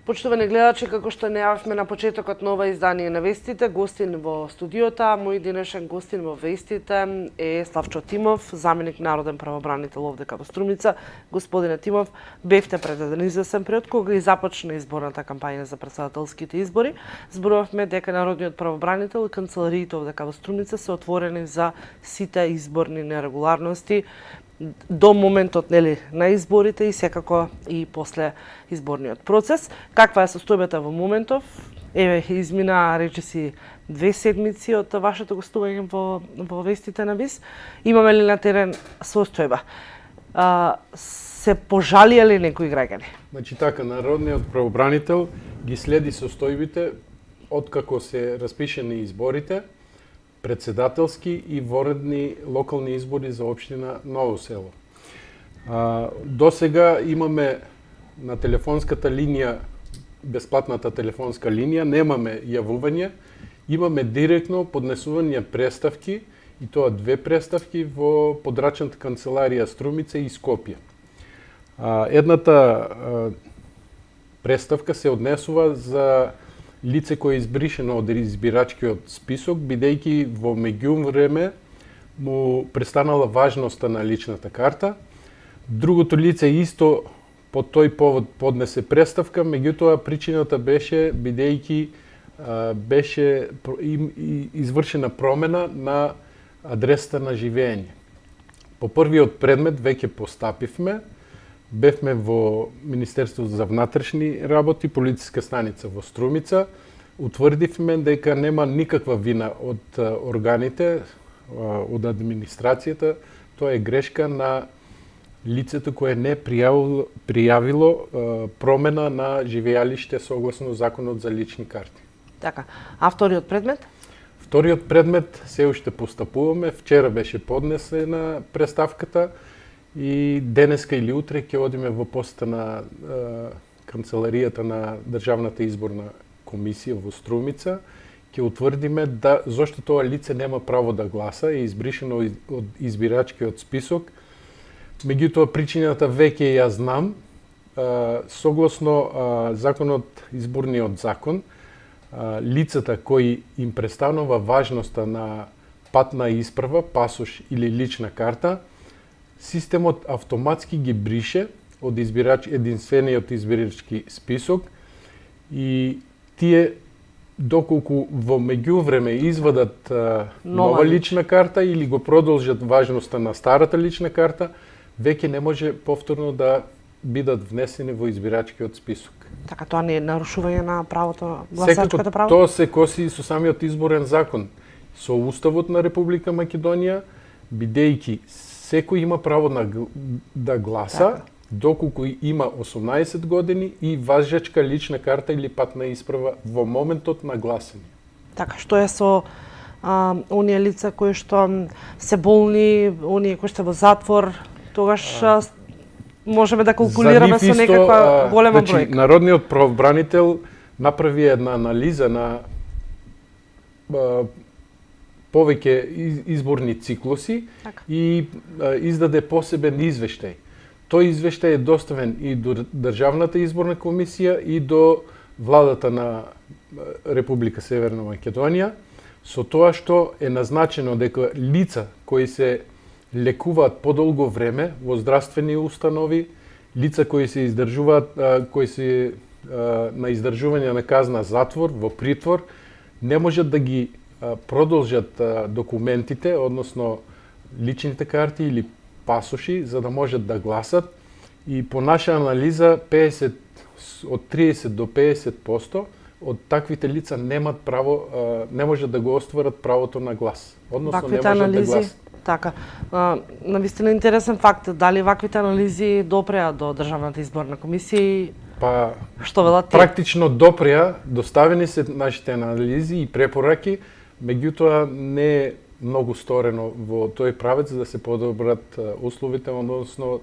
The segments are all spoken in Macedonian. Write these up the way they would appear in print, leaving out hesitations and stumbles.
Почитувани гледачи, како што најавивме на почетокот на ова издание на Вестите, гостин во студиото, мој денешен гостин во Вестите е Славчо Тимов, заменик народен правобранител овдека во Струмица. Господине Тимов, бевте пред еден извесен период кога и започна изборната кампања за претседателските избори. Зборувавме дека народниот правобранител и канцелариите овдека во Струмица се отворени за сите изборни нерегуларности до моментот на изборите и секако и после изборниот процес. Каква е состојбата во моментов? Еве, измина речиси 2 седмици од вашето гостување во Вестите на ВИС. Имаме ли на терен состојба? Се пожалија ли некои граѓани? Значи така, народниот правобранител ги следи состојбите откако се распишени изборите, председателски и воредни локални избори за општина Ново село. До сега имаме на телефонската линија, бесплатната телефонска линија, немаме јавување, имаме директно поднесување преставки, и тоа 2 преставки во подрачната канцеларија Струмица и Скопје. Едната преставка се однесува за лице кое е избришено од избирачкиот список, бидејќи во меѓувреме му престанала важноста на личната карта. Другото лице исто по тој повод поднесе преставка, меѓутоа причината беше бидејќи беше извршена промена на адресата на живење. По првиот предмет веќе постапивме, бевме во Министерството за внатрешни работи, полициска станица во Струмица, утврдивме дека нема никаква вина од органите, од администрацијата, тоа е грешка на лицето кое не пријавило промена на живеалиште согласно Законот за лични карти. Така, а вториот предмет? Вториот предмет се уште постапуваме, вчера беше поднесена преставката, и денеска или утре ќе одиме во посета на канцеларијата на Државната изборна комисија во Струмица, ќе утврдиме зошто тоа лице нема право да гласа, е избришено од избирачкиот список. Меѓутоа причината веќе ја знам, согласно законот, изборниот закон, лицата кои им престанува важноста на патна исправа, пасош или лична карта, системот автоматски ги брише од единствениот избирачки список и тие доколку во меѓувреме извадат нова лична карта или го продолжат важноста на старата лична карта, веќе не може повторно да бидат внесени во избирачкиот список. Така, тоа не е нарушување на правото, гласачкото право? Тоа се коси со самиот изборен закон, со Уставот на Република Македонија, бидејќи секој има право да гласа, така, доколку има 18 години и важечка лична карта или патна исправа во моментот на гласање. Така, што е со оние лица кои што се болни, оние кои што во затвор, тогаш можеме да калкулираме со некаква голема бројка. Народниот правобранител направи една анализа на повеќе изборни циклуси, така, и издаде посебен извештај. Тој извештај е доставен и до Државната изборна комисија и до владата на Република Северна Македонија, со тоа што е назначено дека лица кои се лекуваат подолго време во здравствени установи, лица кои се издржуваат, кои се на издржување на казна затвор, во притвор, не можат да ги продолжат документите, односно личните карти или пасоши, за да можат да гласат. И по наша анализа, од 30 до 50% од таквите лица немат право, не можат да го остварат правото на глас. Односно не можат да гласат. Така, навистина интересен факт, дали ваквите анализи допреа до Државната изборна комисија? Па, што велат тие? Практично допреа, доставени се нашите анализи и препораки, меѓутоа не е многу сторено во тој правец за да се подобрат условите, односно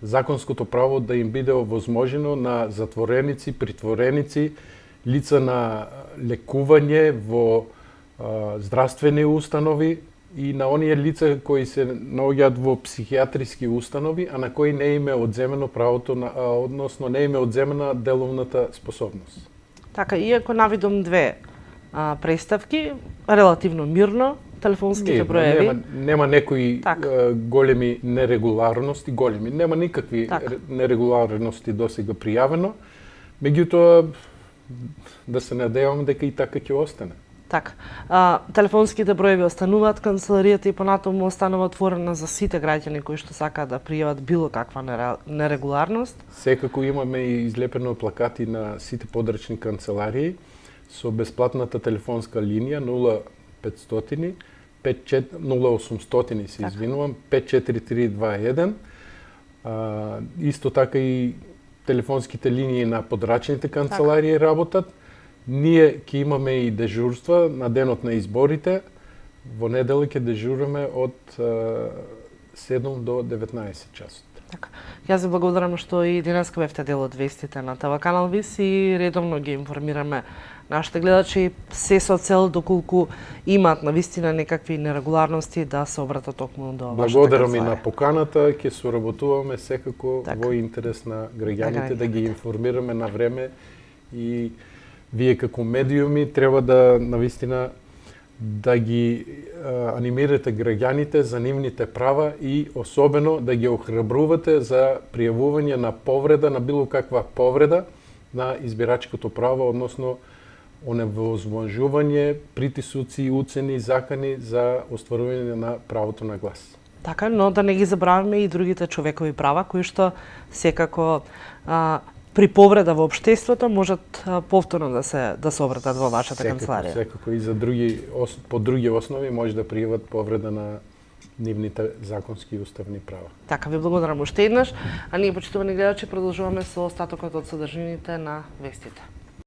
законското право да им биде овозможено на затвореници, притвореници, лица на лекување во здравствени установи, и на оние лица кои се наоѓаат во психијатриски установи, а на кои не им е одземено правото на, односно не им е одземена деловната способност. Така, иако навидом две преставки, релативно мирно, телефонските броеви. Нема некои големи нерегуларности, нема никакви нерегуларности досега пријавено, меѓутоа да се надевам дека и така ќе остане. Така. Телефонските броеви остануваат, канцеларијата и понатаму останува отворена за сите граѓани кои што сакаат да пријават било каква нерегуларност. Секако имаме и излепено плакати на сите подрачни канцеларии со бесплатната телефонска линија 0500 0800 се извинувам 54321. Исто така и телефонските линии на подрачните канцеларии работат. Ние ќе имаме и дежурства на денот на изборите. Во неделя ќе дежураме од 7 до 19 часот. Така. Јас ви благодарам што и денеска бевте дел од вестите на ТВ Канал ВИС и редовно ги информираме нашите гледачи се со цел доколку имаат навистина некакви нерегуларности да се обратат токму до вашата Благодарам и канцеларија. на поканата, ќе соработуваме секако во интерес на граѓаните да ги информираме на време и вие како медиуми треба да навистина да ги анимирате граѓаните за нивните права и особено да ги охрабрувате за пријавување на повреда, на било каква повреда на избирачкото право, односно оневозможување, притисоци, уцени, закани за остварување на правото на глас. Така, но да не ги забравиме и другите човекови права кои што секако при повреда во општеството можат повторно да се обратат во вашата канцеларија. Секако и за по други основи може да пријават повреда на нивните законски и уставни права. Така, ви благодарам уште еднаш, а ние, почитувани гледачи, продолжуваме со остатокот од содржините на вестите.